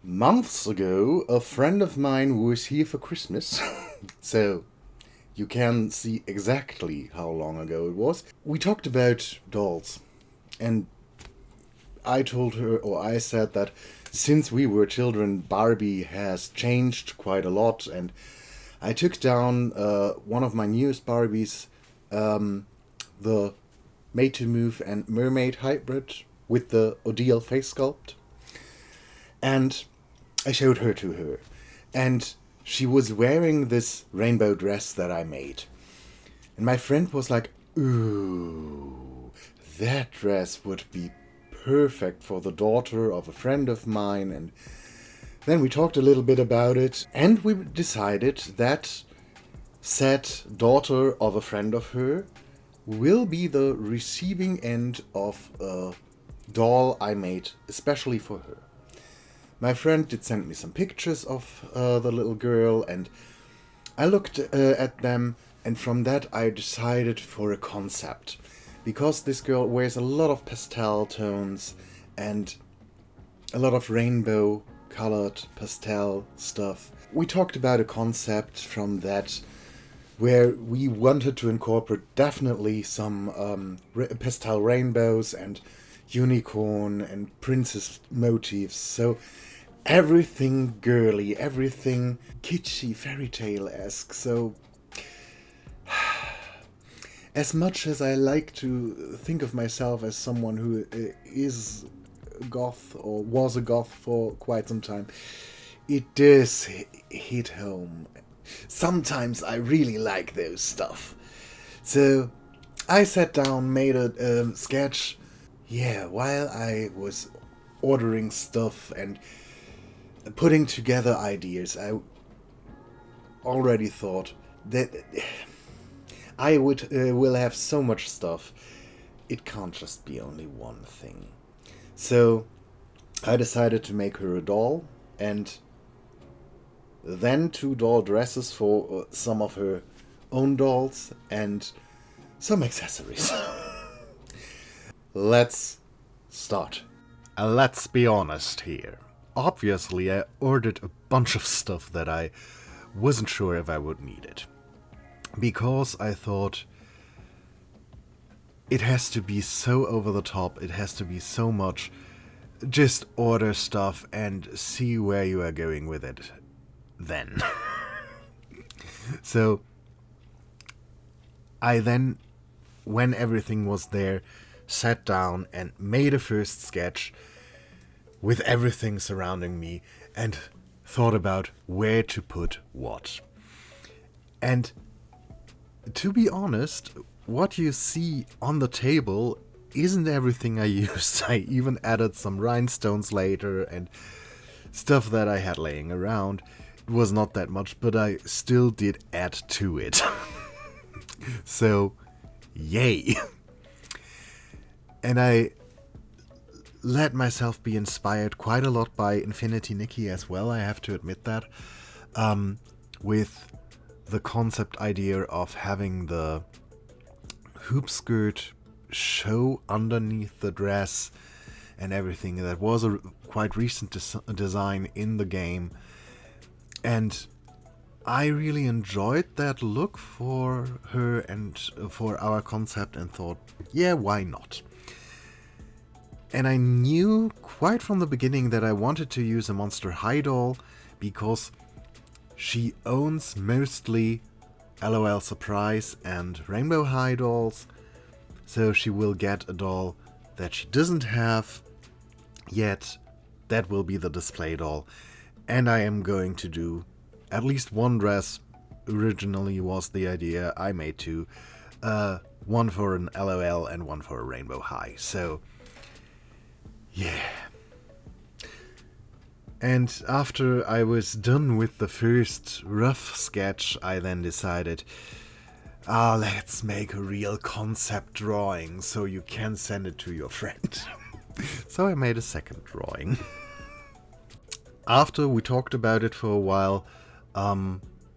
Months ago, a friend of mine was here for Christmas, so you can see exactly how long ago it was. We talked about dolls, and I told her, or I said that since we were children, Barbie has changed quite a lot, and I took down one of my newest Barbies, the Made to Move and Mermaid hybrid with the Odile face sculpt, and I showed her to her, and she was wearing this rainbow dress that I made. And my friend was like, "Ooh, that dress would be perfect for the daughter of a friend of mine." And then we talked a little bit about it, and we decided that said daughter of a friend of her will be the receiving end of a doll I made especially for her. My friend did send me some pictures of the little girl, and I looked at them, and from that I decided for a concept. Because this girl wears a lot of pastel tones and a lot of rainbow colored pastel stuff, we talked about a concept from that where we wanted to incorporate definitely some pastel rainbows and unicorn and princess motifs. So everything girly, everything kitschy, fairy tale-esque. So as much as I like to think of myself as someone who is goth or was a goth for quite some time, it does hit home. Sometimes I really like those stuff. So I sat down, made a sketch, while I was ordering stuff and putting together ideas. I already thought that I will have so much stuff. It can't just be only one thing. So I decided to make her a doll, and then 2 doll dresses for some of her own dolls and some accessories. Let's start. Let's be honest here. Obviously, I ordered a bunch of stuff that I wasn't sure if I would need it. Because I thought it has to be so over the top, it has to be so much. Just order stuff and see where you are going with it then. So I then, when everything was there, sat down and made a first sketch with everything surrounding me and thought about where to put what. And to be honest, what you see on the table isn't everything I used. I even added some rhinestones later and stuff that I had laying around. It was not that much, but I still did add to it. So, yay! And I let myself be inspired quite a lot by Infinity Nikki as well, I have to admit that. With the concept idea of having the hoop skirt show underneath the dress and everything. That was a quite recent design in the game, and I really enjoyed that look for her and for our concept and thought, yeah, why not? And I knew quite from the beginning that I wanted to use a Monster High doll because she owns mostly LOL Surprise and Rainbow High dolls, so she will get a doll that she doesn't have yet. That will be the display doll, and I am going to do at least one dress. Originally was the idea, I made 2, one for an LOL and one for a Rainbow High. So yeah. And after I was done with the first rough sketch, I then decided, let's make a real concept drawing so you can send it to your friend. So I made a second drawing. After we talked about it for a while,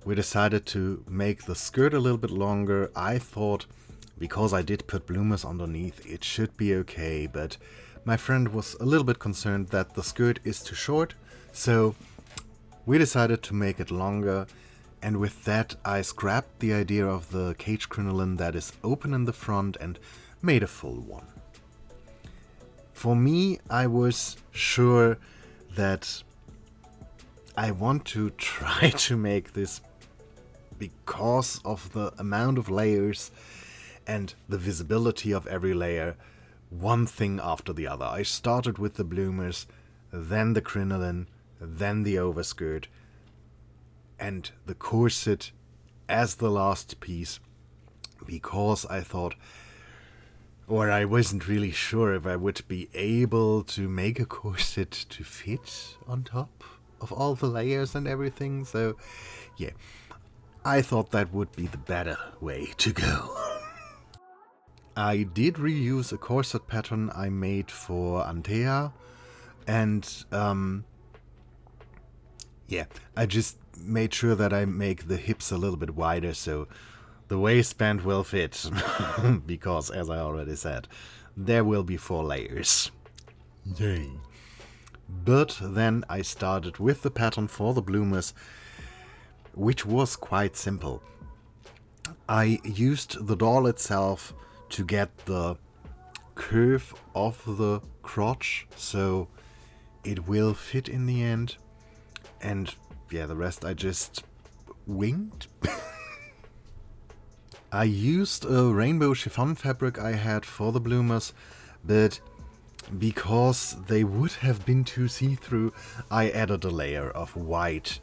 we decided to make the skirt a little bit longer. I thought, because I did put bloomers underneath, it should be okay, but my friend was a little bit concerned that the skirt is too short, So we decided to make it longer, and with that I scrapped the idea of the cage crinoline that is open in the front and made a full one. For me, I was sure that I want to try to make this, because of the amount of layers and the visibility of every layer, one thing after the other. I started with the bloomers, then the crinoline, then the overskirt, and the corset as the last piece, because I thought, or I wasn't really sure if I would be able to make a corset to fit on top of all the layers and everything. So yeah, I thought that would be the better way to go. I did reuse a corset pattern I made for Antea, and yeah, I just made sure that I make the hips a little bit wider so the waistband will fit, because as I already said, there will be 4 layers. Yay! But then I started with the pattern for the bloomers, which was quite simple. I used the doll itself to get the curve of the crotch, so it will fit in the end. And yeah, the rest I just winged. I used a rainbow chiffon fabric I had for the bloomers, but because they would have been too see-through, I added a layer of white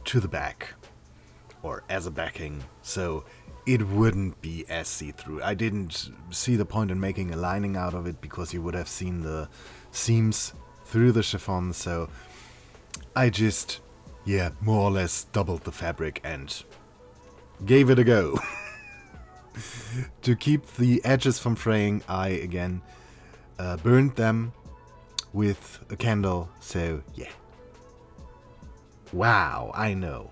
to the back, or as a backing, so it wouldn't be as see-through. I didn't see the point in making a lining out of it, because you would have seen the seams through the chiffon, so I just, yeah, more or less doubled the fabric and gave it a go. To keep the edges from fraying, I again burned them with a candle, so yeah. Wow, I know.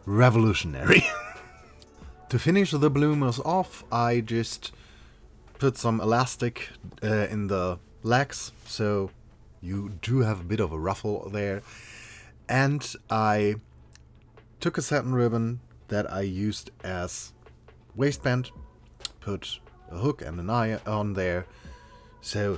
Revolutionary. To finish the bloomers off, I just put some elastic in the legs, so you do have a bit of a ruffle there. And I took a satin ribbon that I used as waistband, put a hook and an eye on there, so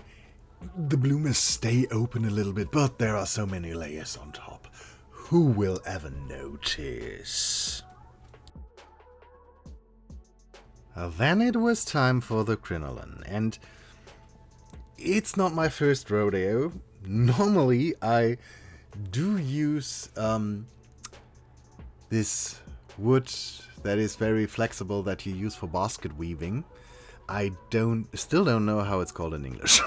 the bloomers stay open a little bit, but there are so many layers on top. Who will ever notice? Then it was time for the crinoline, and it's not my first rodeo. Normally I do use this wood that is very flexible that you use for basket weaving. I still don't know how it's called in English.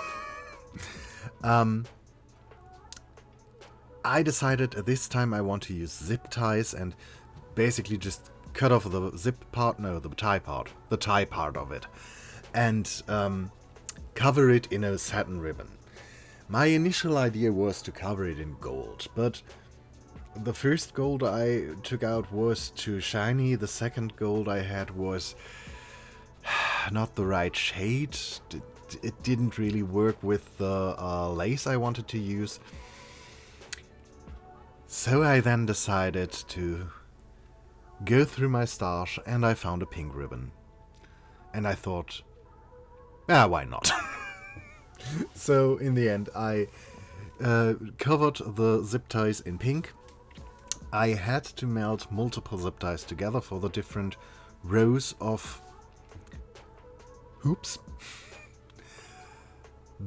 I decided this time I want to use zip ties and basically just cut off the zip part, no, the tie part of it, and cover it in a satin ribbon. My initial idea was to cover it in gold, but the first gold I took out was too shiny, the second gold I had was not the right shade, it didn't really work with the lace I wanted to use. So I then decided to go through my stash and I found a pink ribbon. And I thought, why not? So in the end I covered the zip ties in pink. I had to melt multiple zip ties together for the different rows of hoops.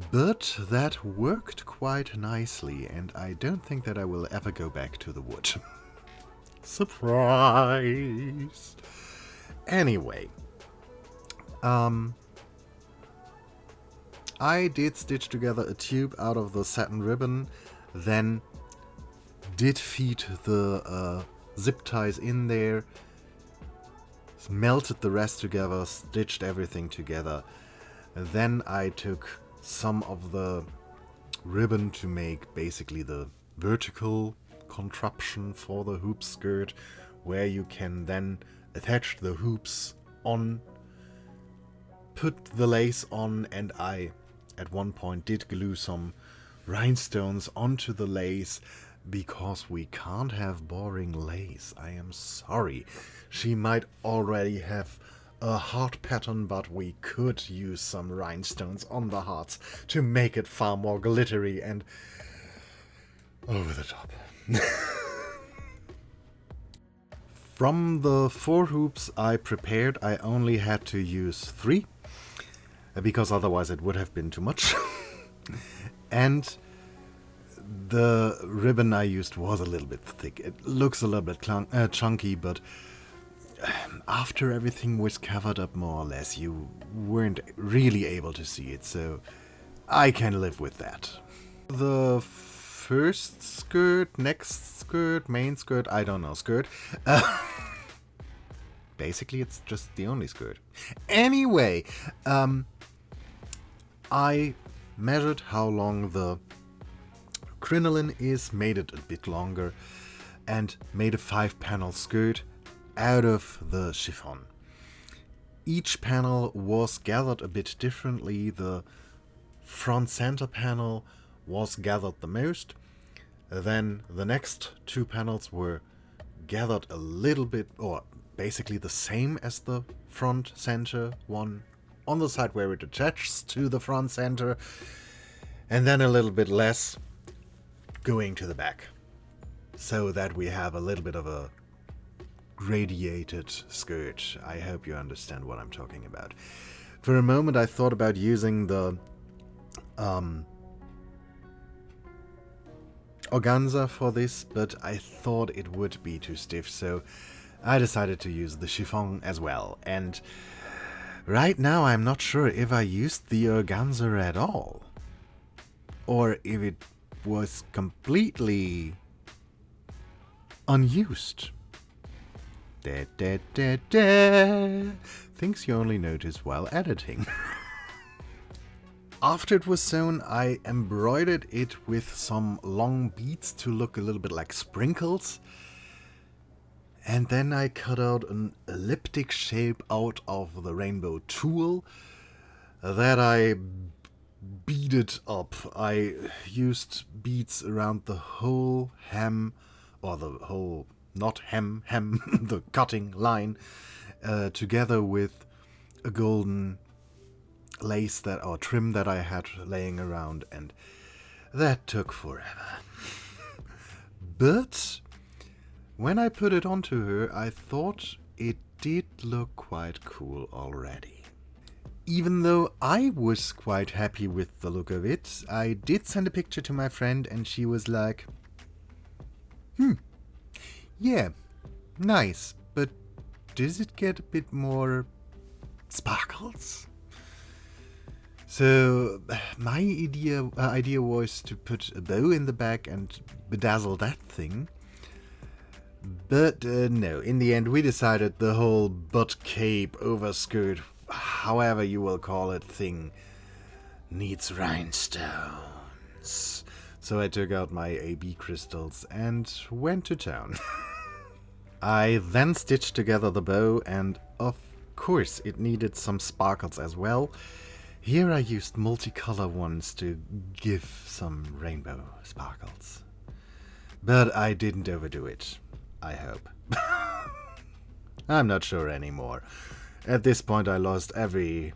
But that worked quite nicely, and I don't think that I will ever go back to the wood. Surprise! Anyway, I did stitch together a tube out of the satin ribbon, then did feed the zip ties in there, melted the rest together, stitched everything together. Then I took some of the ribbon to make basically the vertical contraption for the hoop skirt, where you can then attach the hoops on, put the lace on, and I at one point did glue some rhinestones onto the lace, because we can't have boring lace. I am sorry. She might already have a heart pattern, but we could use some rhinestones on the hearts to make it far more glittery and over the top. From the 4 hoops I prepared, I only had to use 3, because otherwise it would have been too much. And the ribbon I used was a little bit thick. It looks a little bit chunky, but after everything was covered up more or less, you weren't really able to see it, so I can live with that. The first skirt, next skirt, main skirt, I don't know, skirt. Basically, it's just the only skirt. Anyway, I measured how long the crinoline is, made it a bit longer, and made a 5-panel skirt out of the chiffon. Each panel was gathered a bit differently. The front center panel was gathered the most. Then the next 2 panels were gathered a little bit, or basically the same as the front center one, on the side where it attaches to the front center, and then a little bit less going to the back, so that we have a little bit of a gradiated skirt. I hope you understand what I'm talking about. For a moment I thought about using the organza for this, but I thought it would be too stiff, so I decided to use the chiffon as well. And right now I'm not sure if I used the organza at all, or if it was completely unused. Things you only notice while editing. After it was sewn, I embroidered it with some long beads to look a little bit like sprinkles. And then I cut out an elliptic shape out of the rainbow tulle that I beaded up. I used beads around the whole hem, or the whole, not hem, the cutting line, together with a golden lace that, or trim that I had laying around, and that took forever. But when I put it onto her, I thought it did look quite cool already. Even though I was quite happy with the look of it, I did send a picture to my friend and she was like, yeah, nice, but does it get a bit more sparkles? So my idea was to put a bow in the back and bedazzle that thing. But no, in the end we decided the whole butt cape, overskirt, however you will call it, thing needs rhinestones. So I took out my AB crystals and went to town. I then stitched together the bow, and of course it needed some sparkles as well. Here I used multicolor ones to give some rainbow sparkles. But I didn't overdo it, I hope. I'm not sure anymore. At this point I lost every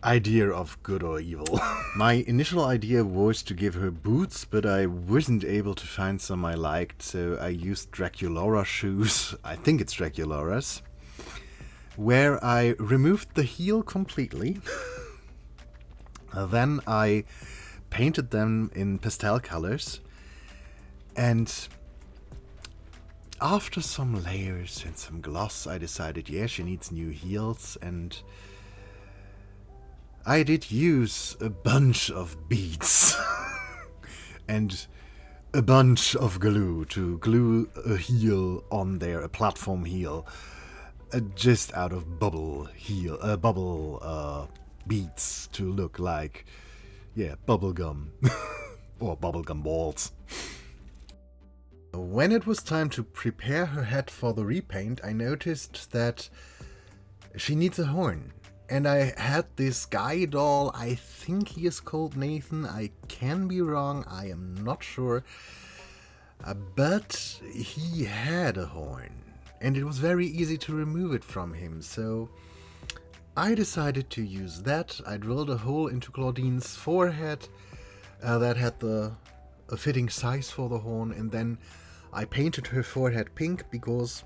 idea of good or evil. My initial idea was to give her boots, but I wasn't able to find some I liked, so I used Draculaura shoes, I think it's Draculaura's, where I removed the heel completely. Then I painted them in pastel colors, and after some layers and some gloss I decided, yeah, she needs new heels, and I did use a bunch of beads and a bunch of glue to glue a heel on there, a platform heel, just out of bubble beads to look like, yeah, bubblegum or bubblegum balls. When it was time to prepare her head for the repaint, I noticed that she needs a horn. And I had this guy doll, I think he is called Nathan, I can be wrong, I am not sure. But he had a horn, and it was very easy to remove it from him, so I decided to use that. I drilled a hole into Clawdeen's forehead that had a fitting size for the horn, and then I painted her forehead pink because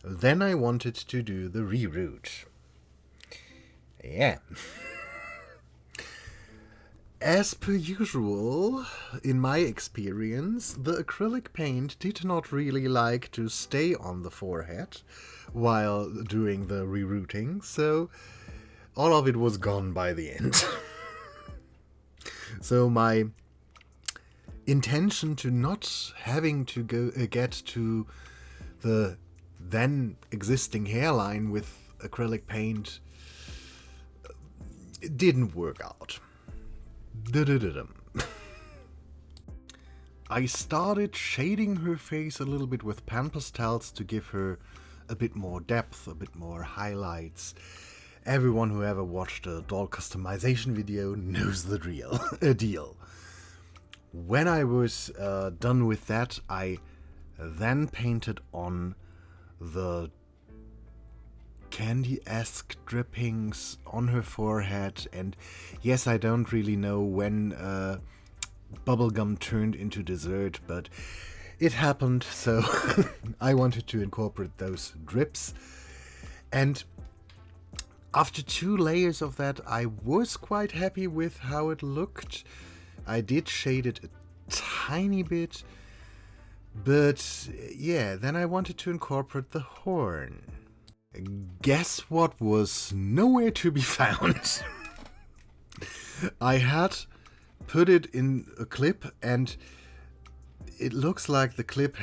then I wanted to do the reroot. Yeah. As per usual, in my experience, the acrylic paint did not really like to stay on the forehead while doing the rerouting, so all of it was gone by the end. So my intention to not having to go get to the then existing hairline with acrylic paint didn't work out. I started shading her face a little bit with pan pastels to give her a bit more depth, a bit more highlights. Everyone who ever watched a doll customization video knows the deal. When I was done with that, I then painted on the candy-esque drippings on her forehead, and yes, I don't really know when Bubblegum turned into dessert, but it happened, so I wanted to incorporate those drips. And after 2 layers of that, I was quite happy with how it looked. I did shade it a tiny bit, but yeah, then I wanted to incorporate the horn. Guess what was nowhere to be found? I had put it in a clip, and it looks like the clip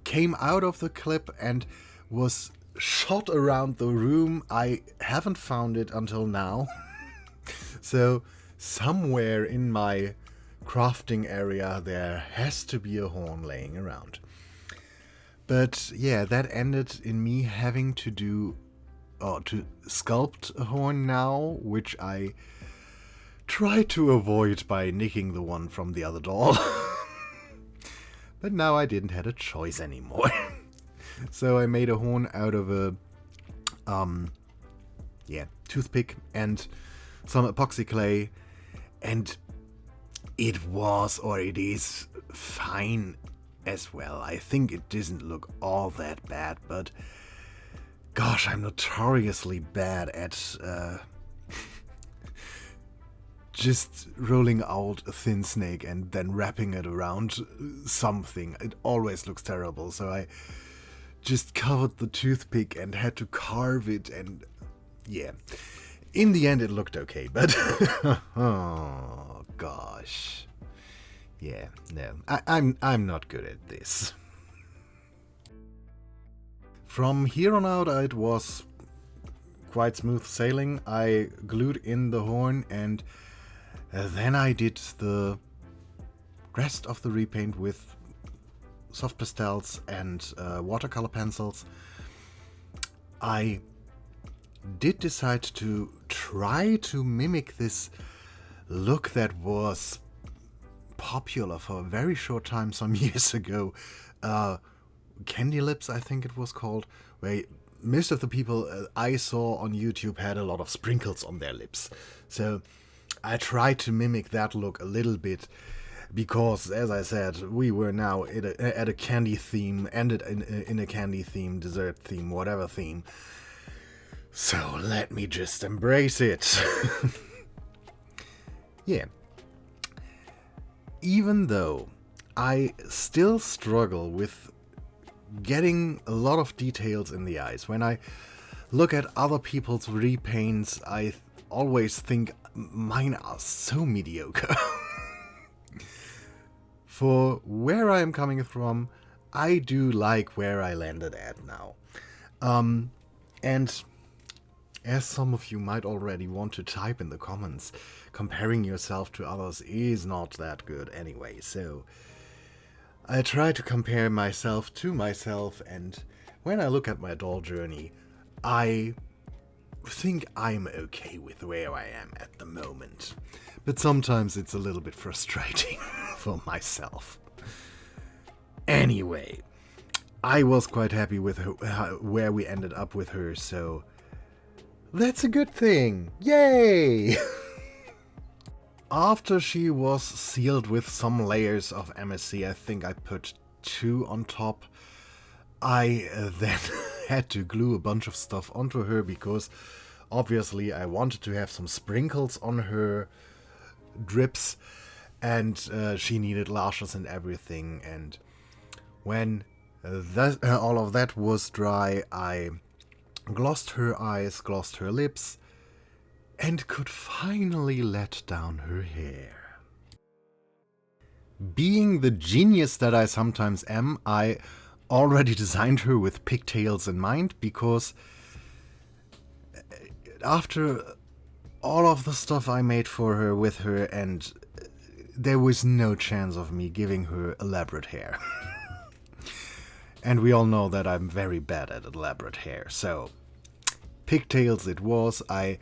came out of the clip and was shot around the room. I haven't found it until now. So somewhere in my crafting area there has to be a horn laying around. But yeah, that ended in me having to to sculpt a horn now, which I try to avoid by nicking the one from the other doll. But now I didn't have a choice anymore. So I made a horn out of a toothpick and some epoxy clay, and it was, or it is, fine as well. I think it doesn't look all that bad, but gosh, I'm notoriously bad at just rolling out a thin snake and then wrapping it around something. It always looks terrible, so I just covered the toothpick and had to carve it, and yeah. In the end it looked okay, but oh gosh. Yeah, no, I'm not good at this. From here on out it was quite smooth sailing. I glued in the horn, and then I did the rest of the repaint with soft pastels and watercolor pencils. I did decide to try to mimic this look that was popular for a very short time some years ago. Candy lips, I think it was called, where most of the people I saw on YouTube had a lot of sprinkles on their lips. So I tried to mimic that look a little bit, because, as I said, we were now at a candy theme, ended in a candy theme, dessert theme, whatever theme. So let me just embrace it. Yeah. Even though I still struggle with getting a lot of details in the eyes, when I look at other people's repaints, I always think mine are so mediocre. For where I am coming from, I do like where I landed at now. And as some of you might already want to type in the comments, comparing yourself to others is not that good anyway, so I try to compare myself to myself, and when I look at my doll journey, I think I'm okay with where I am at the moment, but sometimes it's a little bit frustrating for myself. Anyway, I was quite happy with her, where we ended up with her, so that's a good thing. Yay! After she was sealed with some layers of MSC, I think I put 2 on top, I then had to glue a bunch of stuff onto her because obviously I wanted to have some sprinkles on her drips, and she needed lashes and everything. And when all of that was dry, I glossed her eyes, glossed her lips, and could finally let down her hair. Being the genius that I sometimes am, I already designed her with pigtails in mind, because after all of the stuff I made for her with her, and there was no chance of me giving her elaborate hair. And we all know that I'm very bad at elaborate hair, so pigtails it was. I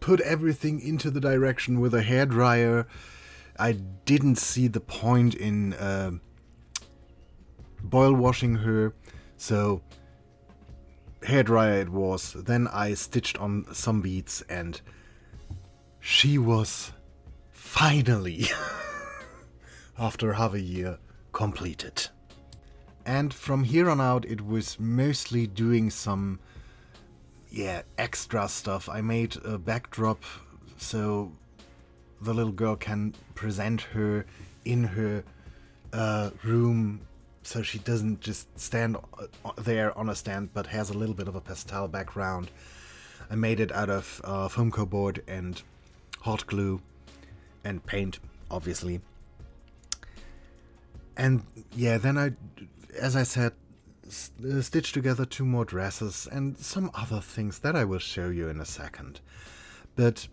put everything into the direction with a hairdryer. I didn't see the point in boil washing her, so hairdryer it was. Then I stitched on some beads, and she was finally, after half a year, completed. And from here on out, it was mostly doing some extra stuff. I made a backdrop so the little girl can present her in her room, so she doesn't just stand there on a stand, but has a little bit of a pastel background. I made it out of foam core board and hot glue and paint, obviously. And then I, as I said, stitched together 2 more dresses and some other things that I will show you in a second. But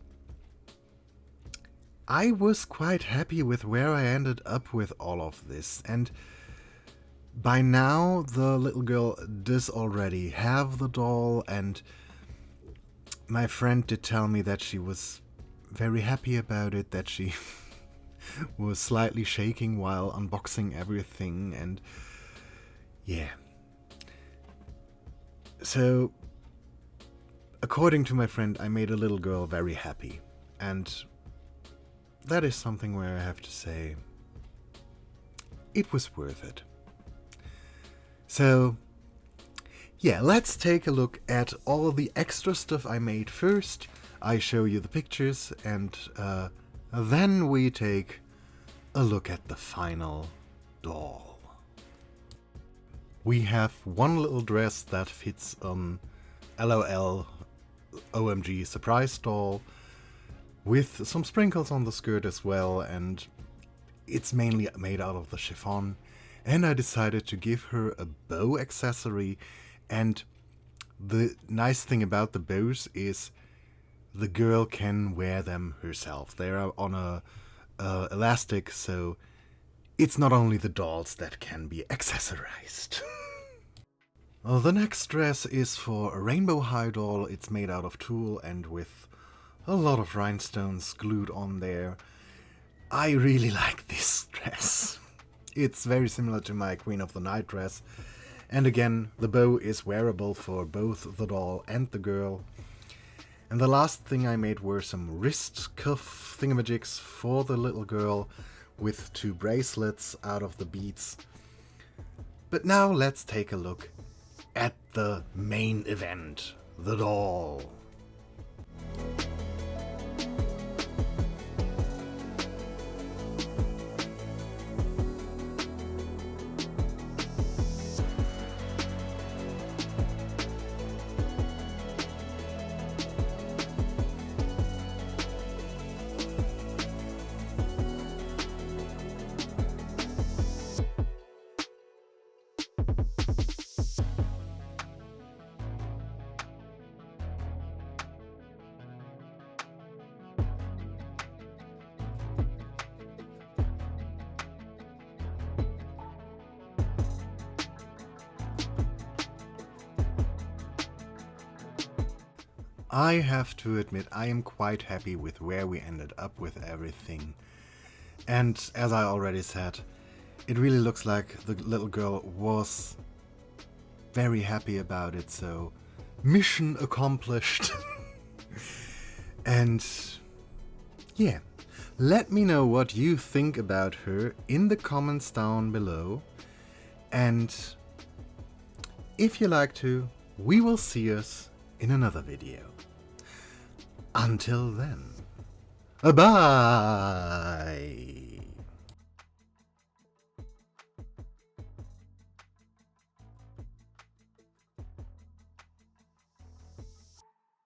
I was quite happy with where I ended up with all of this, and by now the little girl does already have the doll, and my friend did tell me that she was very happy about it, that she was slightly shaking while unboxing everything, and so according to my friend, I made a little girl very happy, and that is something where I have to say it was worth it. So let's take a look at all the extra stuff I made first. I show you the pictures, and then we take a look at the final doll. We have one little dress that fits LOL OMG surprise doll, with some sprinkles on the skirt as well, and it's mainly made out of the chiffon. And I decided to give her a bow accessory, and the nice thing about the bows is the girl can wear them herself. They are on a elastic, so it's not only the dolls that can be accessorized. The next dress is for a rainbow high doll. It's made out of tulle and with a lot of rhinestones glued on there. I really like this dress. It's very similar to my Queen of the Night dress. And again, the bow is wearable for both the doll and the girl. And the last thing I made were some wrist cuff thingamajigs for the little girl with 2 bracelets out of the beads. But now let's take a look at the main event, the doll. I have to admit I am quite happy with where we ended up with everything. And as I already said, it really looks like the little girl was very happy about it, so mission accomplished. And yeah, let me know what you think about her in the comments down below. And if you like to, we will see us in another video. Until then, bye!